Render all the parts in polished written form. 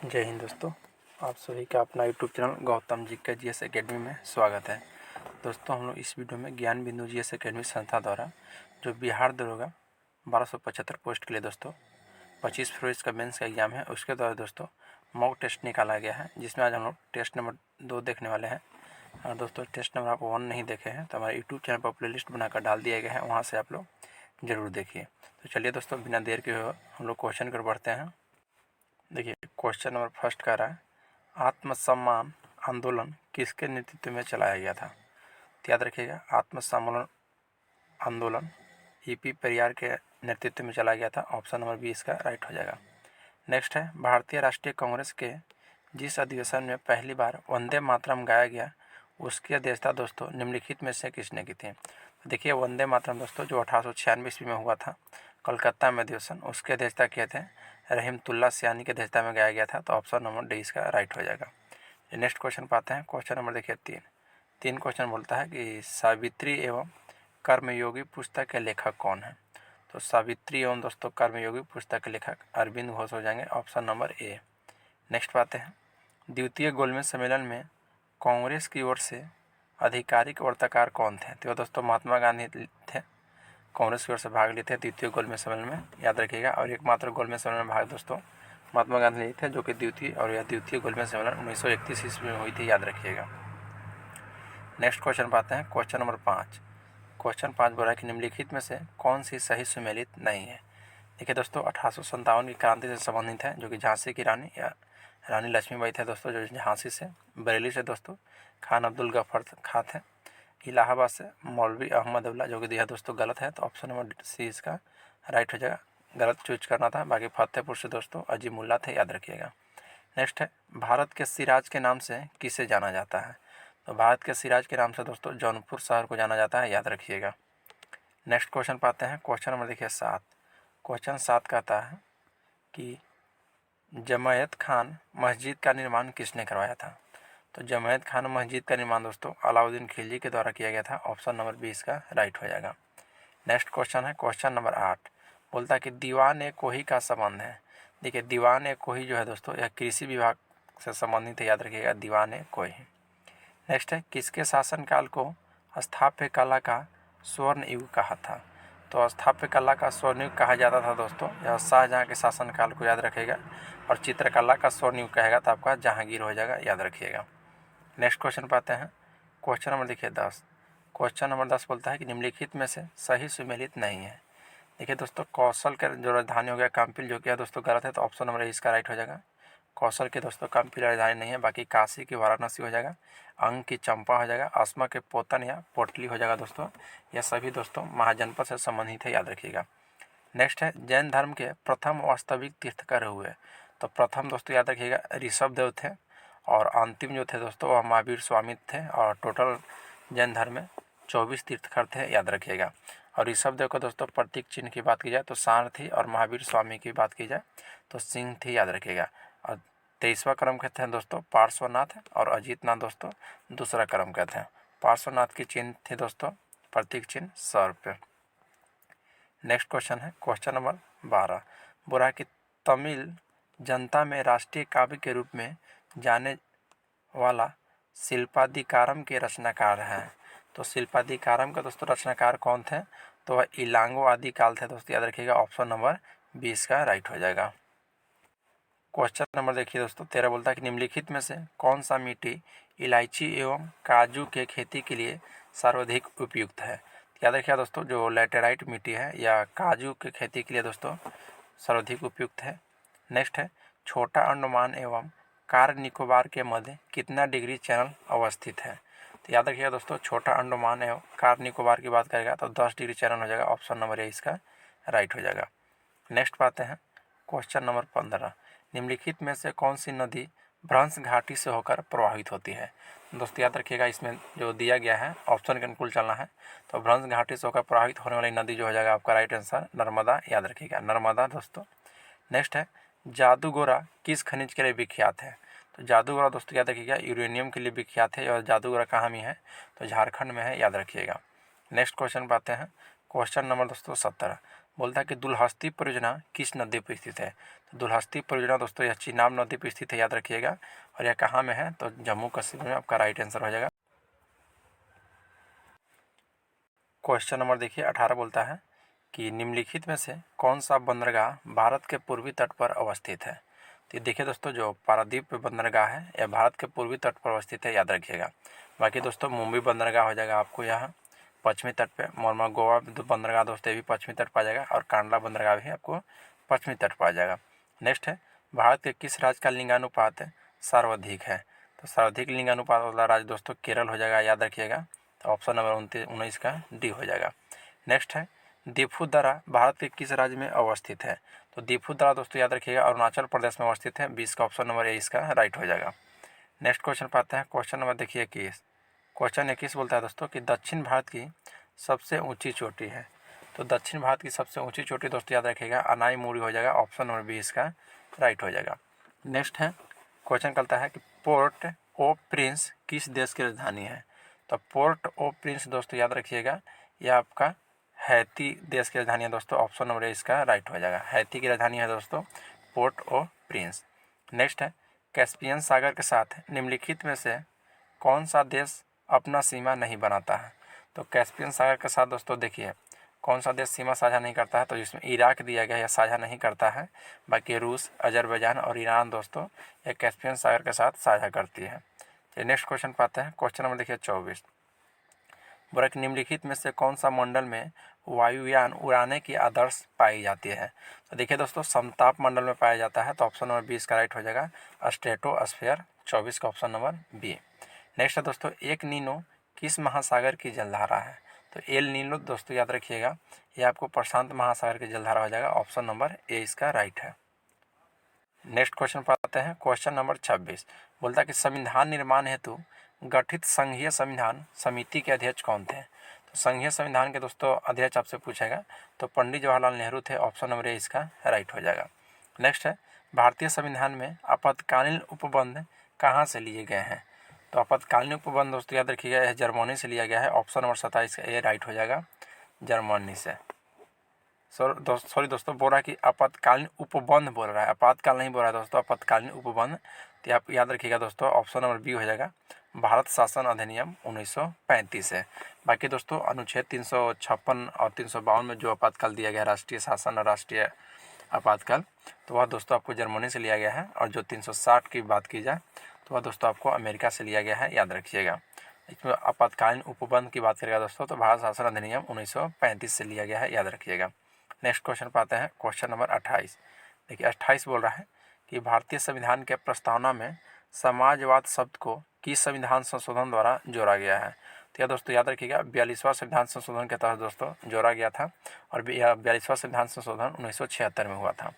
जय हिंद दोस्तों, आप सभी का अपना यूट्यूब चैनल गौतम जी का जीएस एकेडमी में स्वागत है। दोस्तों, हम लोग इस वीडियो में ज्ञान बिंदु जीएस एकेडमी संस्था द्वारा जो बिहार दरोगा 1275 पोस्ट के लिए दोस्तों 25 फरवरी का मेंस का एग्ज़ाम है, उसके द्वारा दोस्तों मॉक टेस्ट निकाला गया है, जिसमें आज हम लोग टेस्ट नंबर 2 देखने वाले हैं। और दोस्तों, टेस्ट नंबर आप 1 नहीं देखे हैं तो हमारे यूट्यूब चैनल पर प्लेलिस्ट बनाकर डाल दिया गया है, वहाँ से आप लोग ज़रूर देखिए। तो चलिए दोस्तों, बिना देर के हम लोग क्वेश्चन कर बढ़ते हैं। देखिए, क्वेश्चन नंबर फर्स्ट का रहा है, आत्मसम्मान आंदोलन किसके नेतृत्व में चलाया गया था। तो याद रखिएगा, आत्मसम्मान आंदोलन ईपी परियार के नेतृत्व में चलाया गया था। ऑप्शन नंबर बी इसका राइट हो जाएगा। नेक्स्ट है, भारतीय राष्ट्रीय कांग्रेस के जिस अधिवेशन में पहली बार वंदे मातरम गाया गया, उसकी अध्यक्षता दोस्तों निम्नलिखित में से किसने की थी। देखिए, वंदे मातरम दोस्तों जो 1896 ईस्वी में हुआ था कलकत्ता में अधिवेशन, उसके अध्यक्षता किए थे रहीमतुल्ला सियानी की अध्यक्षता में गाया गया था। तो ऑप्शन नंबर डी इसका राइट हो जाएगा। नेक्स्ट क्वेश्चन पाते हैं। क्वेश्चन नंबर देखिए तीन क्वेश्चन बोलता है कि सावित्री एवं कर्मयोगी पुस्तक के लेखक कौन है। तो सावित्री एवं दोस्तों कर्मयोगी पुस्तक के लेखक अरविंद घोष हो जाएंगे। Option number A. नेक्स्ट पाते हैं, द्वितीय गोलमेज सम्मेलन में कांग्रेस की ओर से आधिकारिक वार्ताकार कौन थे। तो दोस्तों महात्मा गांधी थे, कांग्रेस की ओर से भाग लिए थे द्वितीय गोलमेज सम्मेलन में, याद रखिएगा। और एकमात्र गोलमेज सम्मेलन में भाग दोस्तों महात्मा गांधी लिए थे, जो कि द्वितीय गोलमेज सम्मेलन 1931 ईस्वी में हुई थी, याद रखिएगा। नेक्स्ट क्वेश्चन पाते हैं। Question number 5। क्वेश्चन 5 बोल रहा है कि निम्नलिखित में से कौन सी सही सुमेलित नहीं है। देखिए दोस्तों, 1857 की क्रांति से संबंधित है, जो कि झांसी की रानी या रानी लक्ष्मीबाई थे दोस्तों, जो झांसी से। बरेली से दोस्तों खान अब्दुल गफ्फार खां थे। इलाहाबाद से मौलवी अहमद उल्ला, जो कि यह दोस्तों गलत है। तो ऑप्शन नंबर सी इसका राइट हो जाएगा, गलत चूज करना था। बाकी फतेहपुर से दोस्तों अजीमुल्ला थे, याद रखिएगा। नेक्स्ट है, भारत के सिराज के नाम से किसे जाना जाता है। तो भारत के सिराज के नाम से दोस्तों जौनपुर शहर को जाना जाता है, याद रखिएगा। नेक्स्ट क्वेश्चन पाते हैं। क्वेश्चन नंबर देखिए 7। क्वेश्चन 7 कहता है कि जमायत खान मस्जिद का निर्माण किसने करवाया था। तो जमायत खान मस्जिद का निर्माण दोस्तों अलाउद्दीन खिलजी के द्वारा किया गया था। ऑप्शन नंबर 20 का राइट हो जाएगा। नेक्स्ट क्वेश्चन है क्वेश्चन नंबर 8। बोलता है कि दीवान ए कोही का संबंध है। देखिए, दीवान ए कोही जो है दोस्तों यह कृषि विभाग से संबंधित है, याद रखिएगा, दीवान ए कोही। नेक्स्ट है, किसके शासनकाल को स्थापत्य कला का स्वर्ण युग कहा था। तो स्थापत्य कला का स्वर्ण युग कहा जाता था दोस्तों यह शाहजहाँ के शासनकाल को, याद रखिएगा। और चित्रकला का स्वर्ण युग कहेगा तो आपका जहांगीर हो जाएगा, याद रखिएगा। नेक्स्ट क्वेश्चन पाते हैं। क्वेश्चन नंबर देखिए 10। क्वेश्चन नंबर 10 बोलता है कि निम्नलिखित में से सही सुमेलित नहीं है। देखिए दोस्तों, कौशल के जो राजधानी हो गया काम्पिल, जो कि दोस्तों गलत है। तो ऑप्शन नंबर इसका राइट हो जाएगा। कौशल के दोस्तों काम्पिल राजधानी नहीं है, बाकी काशी की वाराणसी हो जाएगा, अंग की चंपा हो जाएगा, अस्मा के पोतन या पोटली हो जाएगा दोस्तों। यह सभी दोस्तों महाजनपद से संबंधित है, याद रखिएगा। नेक्स्ट है, जैन धर्म के प्रथम वास्तविक तीर्थकर हुए। तो प्रथम दोस्तों याद रखिएगा ऋषभ देव थे, और अंतिम जो थे दोस्तों वह महावीर स्वामी थे। और टोटल जैन धर्म में 24 तीर्थकर थे, याद रखिएगा। और ऋषभ देव का दोस्तों प्रतीक चिन्ह की बात की जाए तो सांड थी, और महावीर स्वामी की बात की जाए तो सिंह थी, याद रखिएगा। और 23वां क्रम के थे दोस्तों पार्श्वनाथ, और अजीत नाथ दोस्तों दूसरा क्रम के थे। पार्श्वनाथ की चिन्ह थे दोस्तों प्रतीक चिन्ह सर पे। नेक्स्ट क्वेश्चन है क्वेश्चन नंबर 12। बोल रहा है कि तमिल जनता में राष्ट्रीय काव्य के रूप में जाने वाला शिल्पाधिकारम के रचनाकार हैं। तो शिल्पाधिकारम का दोस्तों रचनाकार कौन थे। तो वह इलांगो आदि काल थे दोस्तों, याद रखिएगा। ऑप्शन नंबर 20 का राइट हो जाएगा। क्वेश्चन नंबर देखिए दोस्तों 13 बोलता है कि निम्नलिखित में से कौन सा मिट्टी इलायची एवं काजू के खेती के लिए सर्वाधिक उपयुक्त है। याद रखिएगा दोस्तों, जो लैटेराइट मिट्टी है या काजू के खेती के लिए दोस्तों सर्वाधिक उपयुक्त है। नेक्स्ट है, छोटा अंडमान एवं कार निकोबार के मध्य कितना डिग्री चैनल अवस्थित है। तो याद रखिएगा दोस्तों, छोटा अंडमान एवं कार निकोबार की बात करेगा तो 10 डिग्री चैनल हो जाएगा। ऑप्शन नंबर ए इसका राइट हो जाएगा। नेक्स्ट पाते हैं क्वेश्चन नंबर 15। निम्नलिखित में से कौन सी नदी भ्रंश घाटी से होकर प्रवाहित होती है। दोस्तों याद रखिएगा, इसमें जो दिया गया है ऑप्शन के अनुकूल चलना है। तो भ्रंश घाटी से होकर प्रवाहित होने वाली नदी जो हो जाएगा आपका राइट आंसर नर्मदा, याद रखिएगा, नर्मदा दोस्तों। नेक्स्ट है, जादूगोरा किस खनिज के लिए विख्यात है। तो जादूगोरा दोस्तों याद रखिएगा यूरेनियम के लिए विख्यात है, और जादूगोरा कहाँ में है तो झारखंड में है, याद रखिएगा। नेक्स्ट क्वेश्चन पाते हैं क्वेश्चन नंबर दोस्तों 17। बोलता है कि दुलहस्ती परियोजना किस नदी पर स्थित है। तो दुलहस्ती परियोजना दोस्तों यह चिनाब नदी पर स्थित है, याद रखिएगा। और यह कहाँ में है, तो जम्मू कश्मीर में आपका राइट आंसर हो जाएगा। क्वेश्चन नंबर देखिए 18 बोलता है कि निम्नलिखित में से कौन सा बंदरगाह भारत के पूर्वी तट पर अवस्थित है। तो देखिए दोस्तों, जो पारादीप बंदरगाह है यह भारत के पूर्वी तट पर अवस्थित है, याद रखिएगा। बाकी दोस्तों मुंबई बंदरगाह हो जाएगा आपको यहाँ पश्चिमी तट पे। मोरमा गोवा बंदरगाह दोस्तों ये भी पश्चिमी तट पर आ जाएगा, और कांडला बंदरगाह भी आपको पश्चिमी तट पर आ जाएगा। नेक्स्ट है, भारत के किस राज्य का लिंगानुपात सर्वाधिक है। तो सर्वाधिक लिंगानुपात वाला राज्य दोस्तों केरल हो जाएगा, याद रखिएगा। तो ऑप्शन नंबर 19 का डी हो जाएगा। नेक्स्ट है, दिफुदरा भारत के किस राज्य में अवस्थित है। तो दिफुदरा दोस्तों याद रखिएगा अरुणाचल प्रदेश में अवस्थित है। 20 का ऑप्शन नंबर 21 का राइट हो जाएगा। नेक्स्ट क्वेश्चन पाते हैं, क्वेश्चन नंबर देखिए 21। क्वेश्चन 21 बोलता है दोस्तों कि दक्षिण भारत की सबसे ऊंची चोटी है। तो दक्षिण भारत की सबसे ऊंची चोटी दोस्तों याद रखिएगा अनाई मूरी हो जाएगा, ऑप्शन नंबर 20 का राइट हो जाएगा। नेक्स्ट है, क्वेश्चन करता है कि पोर्ट ओ प्रिंस किस देश की राजधानी है। तो पोर्ट ओ प्रिंस दोस्तों याद रखिएगा यह आपका हैती देश की राजधानी है दोस्तों, ऑप्शन नंबर इसका राइट हो जाएगा। हैती की राजधानी है दोस्तों पोर्ट ओ प्रिंस। नेक्स्ट है, कैस्पियन सागर के साथ निम्नलिखित में से कौन सा देश अपना सीमा नहीं बनाता है। तो कैस्पियन सागर के साथ दोस्तों देखिए कौन सा देश सीमा साझा नहीं करता है, तो जिसमें इराक दिया गया है साझा नहीं करता है। बाकी रूस, अजरबैजान और ईरान दोस्तों ये कैस्पियन सागर के साथ साझा करती है। तो नेक्स्ट क्वेश्चन पाते हैं, क्वेश्चन नंबर देखिए 24। बोला कि निम्नलिखित में से कौन सा मंडल में वायुयान उड़ाने की आदर्श पाई जाती है। तो देखिए दोस्तों समताप मंडल में पाया जाता है, तो ऑप्शन नंबर 20 का राइट हो जाएगा स्ट्रेटोस्फीयर, 24 का ऑप्शन नंबर बी। नेक्स्ट है दोस्तों, एक नीनो किस महासागर की जलधारा है। तो एल नीनो दोस्तों याद रखिएगा ये आपको प्रशांत महासागर की जलधारा हो जाएगा, ऑप्शन नंबर ए इसका राइट है। नेक्स्ट क्वेश्चन पाते हैं, क्वेश्चन नंबर 26 बोलता है कि संविधान निर्माण हेतु गठित संघीय संविधान समिति के अध्यक्ष कौन थे। तो संघीय संविधान के दोस्तों अध्यक्ष आपसे पूछेगा तो पंडित जवाहरलाल नेहरू थे, ऑप्शन नंबर ए इसका राइट हो जाएगा। नेक्स्ट है, भारतीय संविधान में आपातकालीन उपबंध कहाँ से लिए गए हैं। तो आपातकालीन उपबंध दोस्तों याद रखिएगा यह जर्मनी से लिया गया है, ऑप्शन नंबर 27 का ए राइट हो जाएगा, जर्मनी से। सॉरी दोस्तों बोल रहा है कि आपातकालीन उपबंध बोल रहा है, आपातकाल नहीं बोल रहा है दोस्तों, आपातकालीन उपबंध। तो आप याद रखिएगा दोस्तों ऑप्शन नंबर बी हो जाएगा, भारत शासन अधिनियम 1935 है। बाकी दोस्तों अनुच्छेद 356 और 352 में जो आपातकाल दिया गया है राष्ट्रीय शासन और राष्ट्रीय आपातकाल, तो वह दोस्तों आपको जर्मनी से लिया गया है। और जो 360 की बात की जाए तो वह दोस्तों आपको अमेरिका से लिया गया है, याद रखिएगा। इसमें आपातकालीन उपबंध की बात करेगा दोस्तों तो भारत शासन अधिनियम 1935 से लिया गया है, याद रखिएगा। नेक्स्ट क्वेश्चन पाते हैं, क्वेश्चन नंबर 28। देखिए 28 बोल रहा है कि भारतीय संविधान के प्रस्तावना में समाजवाद शब्द को किस संविधान संशोधन द्वारा जोड़ा गया है। तो यह दोस्तों याद रखिएगा 42वां संविधान संशोधन के तहत दोस्तों जोड़ा गया था, और यह 42वां संविधान संशोधन 1976 में हुआ था।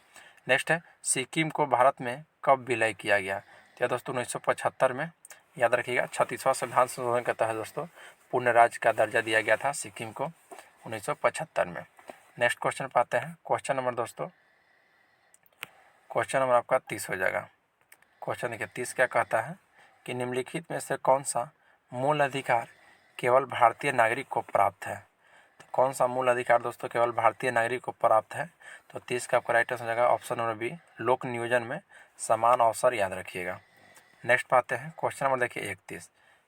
नेक्स्ट है, सिक्किम को भारत में कब विलय किया गया। तो यह दोस्तों 1975 में, याद रखिएगा। 36वां संविधान संशोधन के तहत दोस्तों पूर्ण राज्य का दर्जा दिया गया था सिक्किम को 1975 में। नेक्स्ट क्वेश्चन पाते हैं, क्वेश्चन नंबर दोस्तों क्वेश्चन नंबर आपका 30 हो जाएगा। क्वेश्चन देखिए 30 क्या कहता है कि निम्नलिखित में से कौन सा मूल अधिकार केवल भारतीय नागरिक को प्राप्त है। तो कौन सा मूल अधिकार दोस्तों केवल भारतीय नागरिक को प्राप्त है। तो 30 का आपका राइट आंसर हो जाएगा ऑप्शन नंबर बी, लोक नियोजन में समान अवसर, याद रखिएगा। नेक्स्ट पाते हैं, क्वेश्चन नंबर देखिए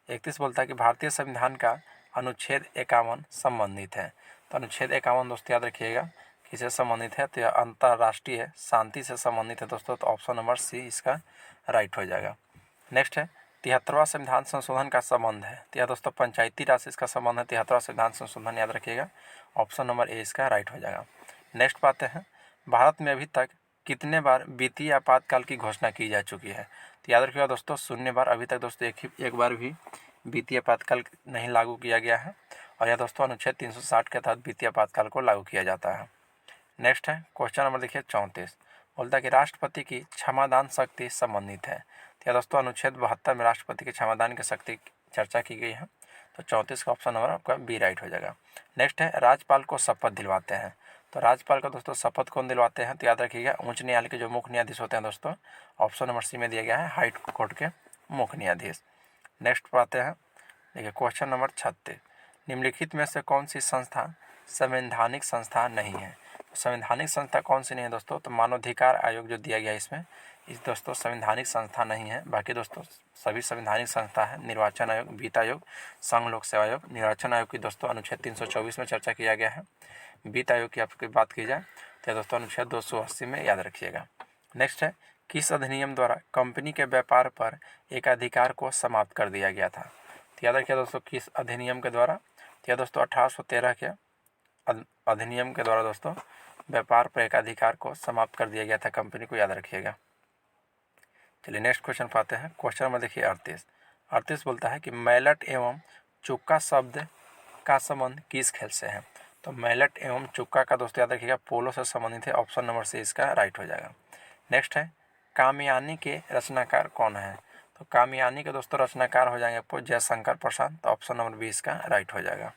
31 बोलता है कि भारतीय संविधान का अनुच्छेद 51 संबंधित है। तो अनुच्छेद 51 दोस्तों याद रखिएगा किससे संबंधित है, तो यह अंतर्राष्ट्रीय शांति से संबंधित है दोस्तों, तो ऑप्शन नंबर सी इसका राइट हो जाएगा। नेक्स्ट है, 73वां संविधान संशोधन का संबंध है। तो यह दोस्तों पंचायती राज से इसका संबंध है, 73वां संविधान संशोधन, याद रखिएगा। ऑप्शन नंबर ए इसका राइट हो जाएगा। नेक्स्ट पाते हैं, भारत में अभी तक कितने बार वित्तीय आपातकाल की घोषणा की जा चुकी है। तो याद रखिएगा दोस्तों 0 बार, अभी तक दोस्तों एक बार भी वित्तीय आपातकाल नहीं लागू किया गया है, और यह दोस्तों अनुच्छेद 360 के तहत वित्तीय आपातकाल को लागू किया जाता है। नेक्स्ट है, क्वेश्चन नंबर देखिए 34 बोलता है कि राष्ट्रपति की क्षमादान शक्ति संबंधित है। तो यह दोस्तों अनुच्छेद 72 में राष्ट्रपति के क्षमादान की शक्ति चर्चा की गई है, तो 34 का ऑप्शन नंबर आपका बी राइट हो जाएगा। नेक्स्ट है, राज्यपाल को शपथ दिलवाते हैं। तो राज्यपाल का दोस्तों शपथ कौन दिलवाते हैं, तो याद रखिएगा उच्च न्यायालय के जो मुख्य न्यायाधीश होते हैं दोस्तों, ऑप्शन नंबर सी में दिया गया है, हाई कोर्ट के मुख्य न्यायाधीश। नेक्स्ट पाते हैं, देखिए क्वेश्चन नंबर 36, निम्नलिखित में से कौन सी संस्था संवैधानिक संस्था नहीं है। संवैधानिक संस्था कौन सी नहीं है दोस्तों, तो मानवाधिकार आयोग जो दिया गया इसमें, इस दोस्तों संवैधानिक संस्था नहीं है। बाकी दोस्तों सभी संवैधानिक संस्था है। निर्वाचन आयोग, वित्त आयोग, संघ लोक सेवा आयोग। निर्वाचन आयोग की दोस्तों अनुच्छेद 324 में चर्चा किया गया है। वित्त आयोग की आपकी बात की जाए तो दोस्तों अनुच्छेद 280 में याद रखिएगा। नेक्स्ट है, किस अधिनियम द्वारा कंपनी के व्यापार पर एक अधिकार को समाप्त कर दिया गया था। तो याद रखिए दोस्तों किस अधिनियम के द्वारा, तो दोस्तों 1813 के अधिनियम के द्वारा दोस्तों व्यापार पर एक अधिकार को समाप्त कर दिया गया था कंपनी को, याद रखिएगा। चलिए नेक्स्ट क्वेश्चन पाते हैं। क्वेश्चन नंबर देखिए 38 बोलता है कि मैलट एवं चुक्का शब्द का संबंध किस खेल से है। तो मैलट एवं चुक्का का दोस्तों याद रखिएगा पोलो से संबंधित है। ऑप्शन नंबर सी इसका राइट हो जाएगा। नेक्स्ट है, कामयानी के रचनाकार कौन है। तो कामयानी के दोस्तों रचनाकार हो जाएंगे आपको जयशंकर प्रसाद। तो ऑप्शन नंबर बी इसका राइट हो जाएगा।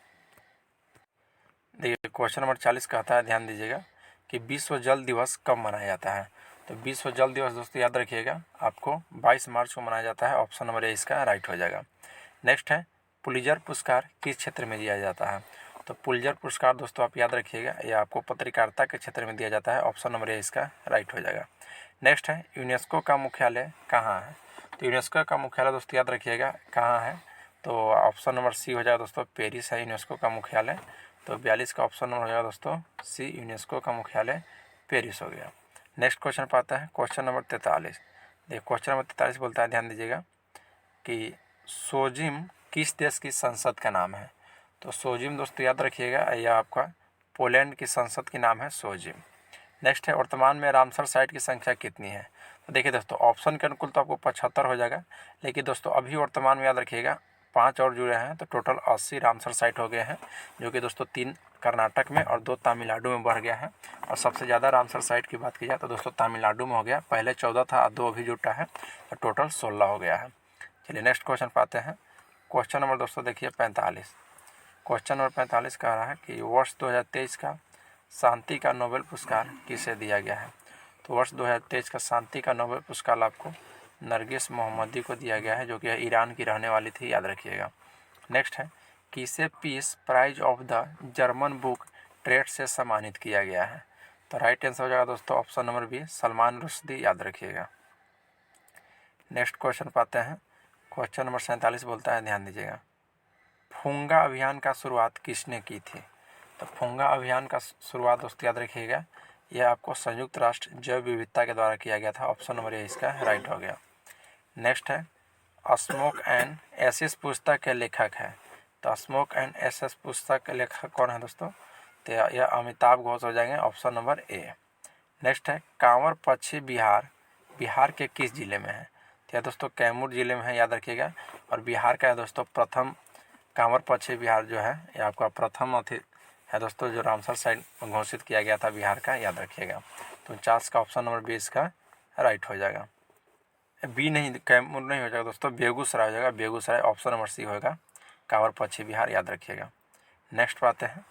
देखिए क्वेश्चन नंबर 40 कहता है, ध्यान दीजिएगा कि विश्व जल दिवस कब मनाया जाता है। तो विश्व जल दिवस दोस्तों याद रखिएगा आपको 22 मार्च को मनाया जाता है। ऑप्शन नंबर ए इसका राइट हो जाएगा। नेक्स्ट है, पुलित्जर पुरस्कार किस क्षेत्र में दिया जाता है। तो पुलित्जर पुरस्कार दोस्तों आप याद रखिएगा यह आपको पत्रकारिता के क्षेत्र में दिया जाता है। ऑप्शन नंबर ए इसका राइट हो जाएगा। नेक्स्ट है, यूनेस्को का मुख्यालय कहाँ है। तो यूनेस्को का मुख्यालय दोस्तों याद रखिएगा कहाँ है, तो ऑप्शन नंबर सी हो जाएगा दोस्तों पेरिस है यूनेस्को का मुख्यालय। तो 42 का ऑप्शन नंबर हो जाएगा दोस्तों सी, यूनेस्को का मुख्यालय पेरिस हो गया। नेक्स्ट क्वेश्चन पाता है क्वेश्चन नंबर 43। देखिए क्वेश्चन नंबर 43 बोलता है, ध्यान दीजिएगा कि सोजिम किस देश की संसद का नाम है। तो सोजिम दोस्तों याद रखिएगा यह आपका पोलैंड की संसद की नाम है सोजिम। नेक्स्ट है, वर्तमान में रामसर साइट की संख्या कितनी है। तो देखिए दोस्तों ऑप्शन के अनुकूल तो आपको 75 हो जाएगा, लेकिन दोस्तों अभी वर्तमान में याद रखिएगा 5 और जुड़े हैं तो टोटल 80 रामसर साइट हो गए हैं, जो कि दोस्तों 3 कर्नाटक में और 2 तमिलनाडु में बढ़ गया है। और सबसे ज़्यादा रामसर साइट की बात की जाए तो दोस्तों तमिलनाडु में हो गया, पहले 14 था 2 अभी जुटा है तो टोटल 16 हो गया है। चलिए नेक्स्ट क्वेश्चन पाते हैं। क्वेश्चन नंबर दोस्तों देखिए 45। क्वेश्चन नंबर 45 कह रहा है कि वर्ष 2023 का शांति का नोबेल पुरस्कार किसे दिया गया है। तो वर्ष 2023 का शांति का नोबेल पुरस्कार आपको नरगिस मोहम्मदी को दिया गया है, जो कि ईरान की रहने वाली थी, याद रखिएगा। नेक्स्ट है, किसे peace prize of the German book trade से सम्मानित किया गया है। तो राइट आंसर हो जाएगा दोस्तों option number B Salman Rushdie, याद रखिएगा। नेक्स्ट क्वेश्चन पाते हैं। क्वेश्चन नंबर 47 बोलता है, ध्यान दीजिएगा, फूंगा अभियान का शुरुआत किसने की थी। तो फूंगा अभियान का शुरुआत दोस्तों याद रखिएगा यह आपको संयुक्त राष्ट्र जैव विविधता के द्वारा किया गया था। ऑप्शन नंबर ए इसका राइट हो गया। नेक्स्ट है, स्मोक एंड एसेस पुस्तक के लेखक है। तो स्मोक एंड एसेस पुस्तक के लेखक कौन है दोस्तों, तो यह अमिताभ घोष हो जाएंगे। Option number A. नेक्स्ट है, कांवर पक्षी बिहार के किस जिले में है। तो यह दोस्तों कैमूर जिले में है, याद रखिएगा। और बिहार का है दोस्तों प्रथम कांवर पक्षी बिहार जो है यह आपका प्रथम है दोस्तों जो रामसर साइट घोषित किया गया था बिहार का, याद रखिएगा। तो 49 का ऑप्शन नंबर 20 का राइट हो जाएगा। बी नहीं, कैमूर नहीं हो जाएगा दोस्तों, बेगूसराय हो जाएगा। बेगूसराय ऑप्शन नंबर सी होगा कांवर पक्षी बिहार, याद रखिएगा। नेक्स्ट बात है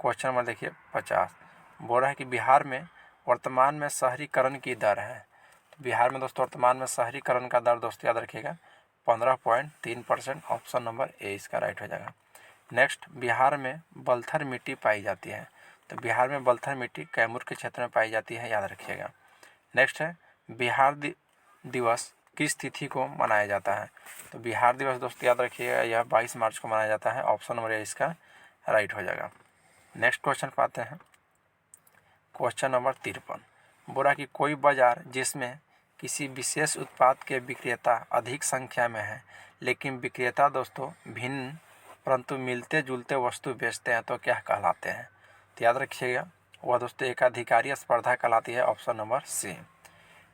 क्वेश्चन नंबर देखिए 50। बोल रहा है कि बिहार में वर्तमान में शहरीकरण की दर है। तो बिहार में दोस्तों वर्तमान में शहरीकरण का दर दोस्तों याद रखिएगा 15.3%। ऑप्शन नंबर ए इसका राइट हो जाएगा। नेक्स्ट, बिहार में बलथर मिट्टी पाई जाती है। तो बिहार में बलथर मिट्टी कैमूर के क्षेत्र में पाई जाती है, याद रखिएगा। नेक्स्ट है, बिहार दिवस किस तिथि को मनाया जाता है। तो बिहार दिवस दोस्तों याद रखिएगा यह 22 मार्च को मनाया जाता है। ऑप्शन नंबर ए इसका राइट हो जाएगा। नेक्स्ट क्वेश्चन पाते हैं। Question number 53। बोला कि कोई बाजार जिसमें किसी विशेष उत्पाद के विक्रेता अधिक संख्या में है, लेकिन विक्रेता दोस्तों भिन्न परंतु मिलते जुलते वस्तु बेचते हैं, तो क्या कहलाते हैं। तो याद रखिएगा वह दोस्तों एकाधिकारी स्पर्धा कहलाती है। Option number C.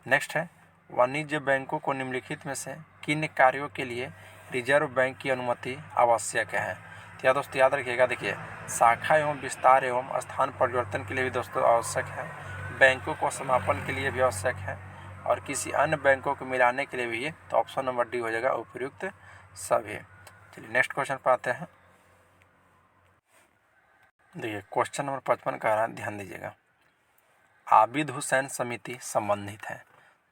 नेक्स्ट है, वाणिज्य बैंकों को निम्नलिखित में से किन कार्यों के लिए रिजर्व बैंक की अनुमति आवश्यक है। तो यह दोस्तों याद रखिएगा, देखिए शाखा एवं विस्तार एवं स्थान परिवर्तन के लिए भी दोस्तों आवश्यक है, बैंकों को समापन के लिए भी आवश्यक है, और किसी अन्य बैंकों को मिलाने के लिए भी। तो ऑप्शन नंबर डी हो जाएगा उपयुक्त सभी। चलिए नेक्स्ट क्वेश्चन पर आते हैं। देखिए क्वेश्चन नंबर 55 का रहा, ध्यान दीजिएगा, आबिद हुसैन समिति संबंधित है।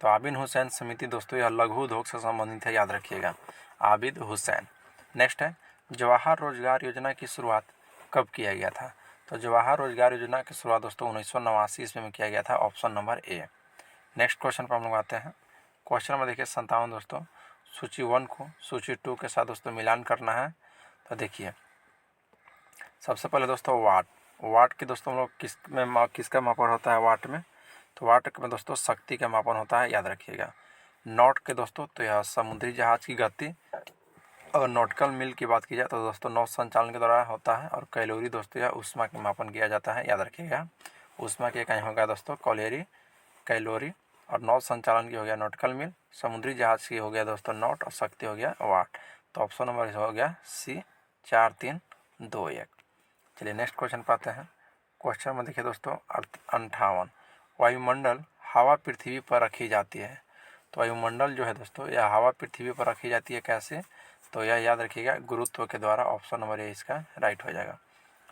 तो आबिद हुसैन समिति दोस्तों यह लघु उद्योग से संबंधित है, याद रखिएगा आबिद हुसैन। नेक्स्ट है, जवाहर रोजगार योजना की शुरुआत कब किया गया था। तो जवाहर रोजगार योजना की शुरुआत दोस्तों 1989 ईस्वी में किया गया था, option number A. Next question पर हम लोग आते हैं। क्वेश्चन नंबर देखिए 57 दोस्तों, सूची 1 को सूची 2 के साथ दोस्तों मिलान करना है। तो देखिए सबसे पहले दोस्तों वाट की दोस्तों हम लोग किसका मापन होता है वाट में, तो वाट में दोस्तों शक्ति का मापन होता है, याद रखिएगा। नॉट के दोस्तों तो यह समुद्री जहाज की गति। अगर नॉटिकल मील की बात की जाए तो दोस्तों नौ संचालन के दौरान होता है। और कैलोरी दोस्तों यह ऊष्मा के मापन किया जाता है, याद रखिएगा। ऊष्मा की इकाई होगा दोस्तों कैलोरी। और नौ संचालन की हो गया नॉटिकल मील, समुद्री जहाज की हो गया दोस्तों नॉट, और शक्ति हो गया वाट। तो ऑप्शन नंबर हो गया सी 4 3 2 1। चलिए नेक्स्ट क्वेश्चन पाते हैं। क्वेश्चन में देखिए दोस्तों 58, वायुमंडल हवा पृथ्वी पर रखी जाती है। तो वायुमंडल जो है दोस्तों यह हवा पृथ्वी पर रखी जाती है कैसे, तो यह याद रखिएगा गुरुत्व के द्वारा। ऑप्शन नंबर ए इसका राइट हो जाएगा।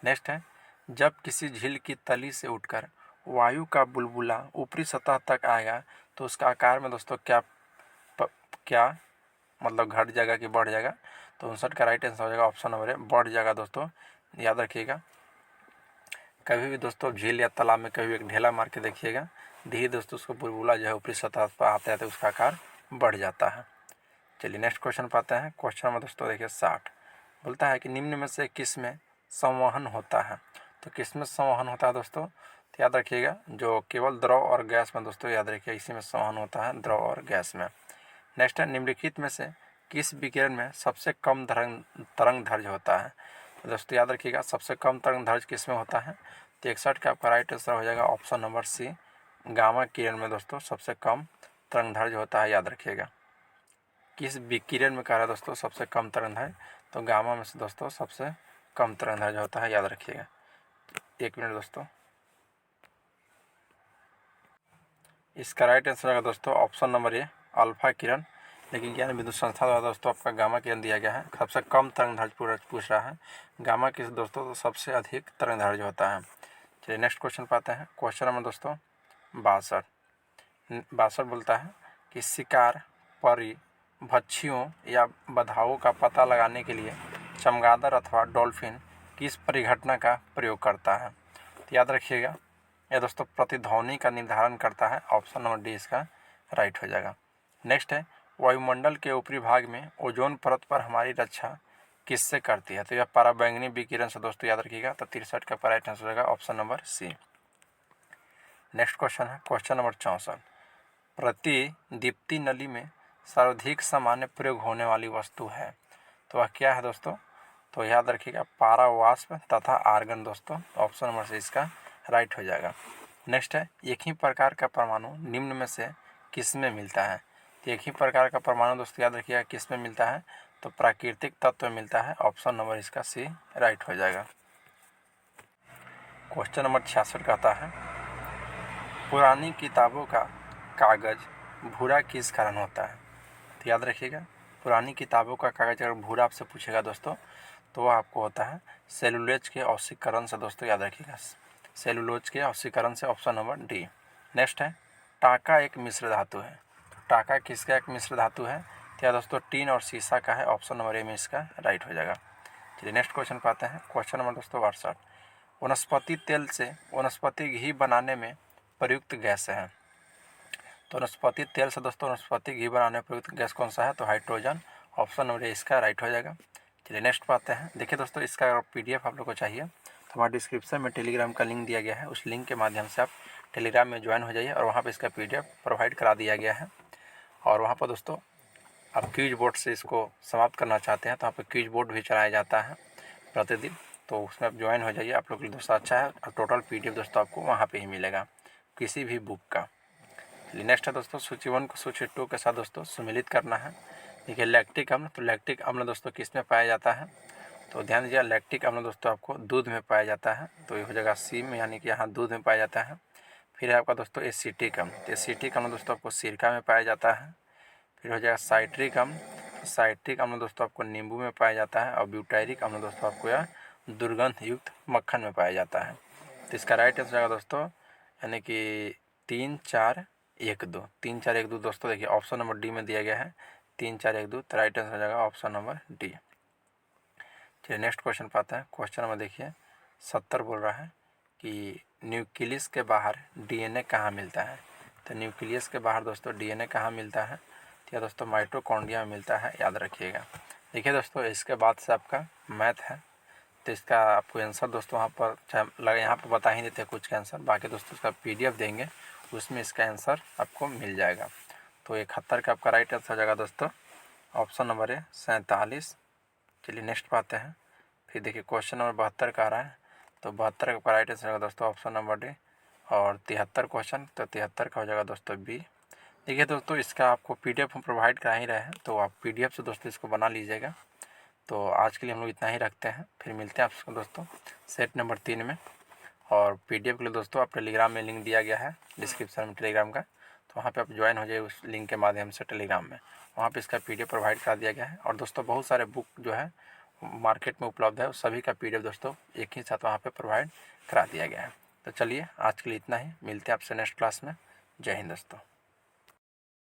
नेक्स्ट है, जब किसी झील की तली से उठकर वायु का बुलबुला ऊपरी सतह तक आएगा तो उसका आकार में दोस्तों क्या मतलब घट जाएगा कि बढ़ जाएगा, तो 59 का राइट आंसर हो जाएगा ऑप्शन नंबर ए, बढ़ जाएगा दोस्तों, याद रखिएगा। कभी भी दोस्तों झील या तालाब में कभी भी एक ढेला मार के देखिएगा, धीरे दोस्तों उसको बुलबुला जो है ऊपरी सतह पर आते आते उसका आकार बढ़ जाता है। चलिए नेक्स्ट क्वेश्चन पाते हैं। क्वेश्चन नंबर दोस्तों देखिए 60, बोलता है कि निम्न में से किस में संवहन होता है। तो किस में संवहन होता है दोस्तों, तो याद रखिएगा जो केवल द्रव और गैस में दोस्तों, याद रखिएगा इसी में संवहन होता है, द्रव और गैस में। नेक्स्ट है, निम्नलिखित में से किस विकिरण में सबसे कम तरंग दैर्घ्य होता है। तो दोस्तों याद रखिएगा सबसे कम तरंग दैर्घ्य किस में होता है, तो 61 का आपका राइट आंसर हो जाएगा ऑप्शन नंबर सी, गामा किरण में दोस्तों सबसे कम तरंग दैर्घ्य होता है, याद रखिएगा। किस विकिरण में कह रहा है दोस्तों सबसे कम तरंग दैर्घ्य, तो गामा में से दोस्तों सबसे कम तरंग दैर्घ्य होता है, याद रखिएगा। 1 मिनट दोस्तों, इसका राइट आंसर होगा दोस्तों ऑप्शन नंबर ए, अल्फा किरण। लेकिन ज्ञान बिंदु संस्था द्वारा दोस्तों आपका गामा किरण दिया गया है, सबसे कम तरंग दैर्घ्य पूछ रहा है। गामा किस दोस्तों तो सबसे अधिक तरंग दैर्घ्य होता है। चलिए नेक्स्ट क्वेश्चन पाते हैं। क्वेश्चन नंबर दोस्तों 62 बोलता है कि शिकार परी भक्षियों या बधाओं का पता लगाने के लिए चमगादड़ अथवा डॉल्फिन किस परिघटना का प्रयोग करता है। तो याद रखिएगा यह दोस्तों प्रतिध्वनि का निर्धारण करता है, ऑप्शन नंबर डी इसका राइट हो जाएगा। नेक्स्ट है, वायुमंडल के ऊपरी भाग में ओजोन परत पर हमारी रक्षा किससे करती है। तो यह पराबैंगनी विकिरण से दोस्तों, याद रखिएगा। तो 63 का राइट आंसर हो जाएगा option number C. Next question है क्वेश्चन नंबर 64, प्रतिदीप्ति नली में सर्वाधिक सामान्य प्रयोग होने वाली वस्तु है। तो वह क्या है दोस्तों, तो याद रखिएगा पारावाष्प तथा आर्गन दोस्तों, ऑप्शन नंबर से इसका राइट हो जाएगा। नेक्स्ट है, एक ही प्रकार का परमाणु निम्न में से किस में मिलता है। तो एक ही प्रकार का परमाणु दोस्तों, याद रखिएगा किस में मिलता है, तो प्राकृतिक तत्व में मिलता है, ऑप्शन नंबर इसका सी राइट हो जाएगा। क्वेश्चन नंबर 66 कहता है, पुरानी किताबों का कागज भूरा किस कारण होता है। तो याद रखिएगा पुरानी किताबों का कागज अगर भूरा आपसे पूछेगा दोस्तों, तो वह आपको होता है सेलुलोज के ऑक्सीकरण से दोस्तों, याद रखिएगा सेलुलोज के ऑक्सीकरण से, ऑप्शन नंबर डी। नेक्स्ट है, टाका एक मिश्र धातु है। टाका किसका एक मिश्र धातु है, तो यह दोस्तों टीन और सीसा का है, ऑप्शन नंबर ए में इसका राइट हो जाएगा। चलिए नेक्स्ट क्वेश्चन पाते हैं। क्वेश्चन नंबर दोस्तों 62, वनस्पति तेल से वनस्पति घी बनाने में प्रयुक्त गैस है। तो वनस्पति तेल से दोस्तों वनस्पति घी बनाने में प्रयुक्त गैस कौन सा है, तो हाइड्रोजन, ऑप्शन नंबर ए इसका राइट हो जाएगा। चलिए नेक्स्ट पाते हैं। देखिए दोस्तों इसका अगर PDF आप लोग को चाहिए तो हमारे डिस्क्रिप्शन में टेलीग्राम का लिंक दिया गया है, उस लिंक के माध्यम से आप टेलीग्राम में ज्वाइन हो जाइए और वहाँ पे इसका PDF प्रोवाइड करा दिया गया है। और वहाँ पर दोस्तों आप क्विज बोर्ड से इसको समाप्त करना चाहते हैं तो वहाँ पर क्विज बोर्ड भी चलाया जाता है प्रतिदिन, तो उसमें आप ज्वाइन हो जाइए, आप लोग के लिए दोस्तों अच्छा है। और टोटल PDF दोस्तों आपको वहाँ पर ही मिलेगा किसी भी बुक का। नेक्स्ट है दोस्तों सूची 1 को सूची 2 के साथ दोस्तों सम्मिलित करना है। देखिए लैक्टिक अम्ल, तो लैक्टिक अम्ल दोस्तों किस में पाया जाता है, तो ध्यान दीजिए लैक्टिक अम्ल दोस्तों आपको दूध में पाया जाता है, तो ये हो जाएगा सी में, यानी कि यहाँ दूध में पाया जाता है। फिर है आपका दोस्तों एसिटिक अम्ल, तो एसिटिक अम्ल दोस्तों आपको सिरका में पाया जाता है। फिर हो जाएगा साइट्रिक अम्ल, तो साइट्रिक अम्ल दोस्तों आपको नींबू में पाया जाता है। और ब्यूटाइरिक अम्ल दोस्तों आपको यह दुर्गंध युक्त मक्खन में पाया जाता है। तो इसका राइट आंसर आएगा दोस्तों, यानी कि 3 4 1 2, 3 4 1 2 दोस्तों, देखिए ऑप्शन नंबर डी में दिया गया है 3 4 1 2, तो राइट आंसर हो जाएगा ऑप्शन नंबर डी। चलिए नेक्स्ट क्वेश्चन पाते हैं। क्वेश्चन नंबर देखिए 70 बोल रहा है कि न्यूक्लियस के बाहर डीएनए कहाँ मिलता है। तो न्यूक्लियस के बाहर दोस्तों डीएनए कहाँ मिलता है, तो यह दोस्तों माइटोकॉन्ड्रिया में मिलता है, याद रखिएगा। देखिए दोस्तों, इसके बाद से आपका मैथ है, तो इसका आपको आंसर दोस्तों वहाँ पर लगे यहाँ पर बता ही देते हैं कुछ के आंसर, बाकी दोस्तों इसका PDF देंगे, उसमें इसका आंसर आपको मिल जाएगा। तो 71 का आपका राइट आंसर हो जाएगा दोस्तों ऑप्शन नंबर है 47। चलिए नेक्स्ट पे आते हैं। फिर देखिए क्वेश्चन नंबर 72 का आ रहा है, तो 72 का राइट आंसर होगा दोस्तों ऑप्शन नंबर डी। और 73 क्वेश्चन, तो 73 का हो जाएगा दोस्तों बी। देखिए दोस्तों, इसका आपको PDF हम प्रोवाइड करा ही रहे हैं, तो आप PDF से दोस्तों इसको बना लीजिएगा। तो आज के लिए हम लोग इतना ही रखते हैं, फिर मिलते हैं आपको दोस्तों सेट नंबर 3 में। और PDF के लिए दोस्तों आप टेलीग्राम में लिंक दिया गया है डिस्क्रिप्शन में टेलीग्राम का, तो वहाँ पे आप ज्वाइन हो जाइए उस लिंक के माध्यम से टेलीग्राम में, वहाँ पे इसका PDF प्रोवाइड करा दिया गया है। और दोस्तों बहुत सारे बुक जो है मार्केट में उपलब्ध है, सभी का PDF दोस्तों एक ही साथ वहाँ पे प्रोवाइड करा दिया गया है। तो चलिए आज के लिए इतना ही, मिलते हैं आपसे नेक्स्ट क्लास में। जय हिंद दोस्तों।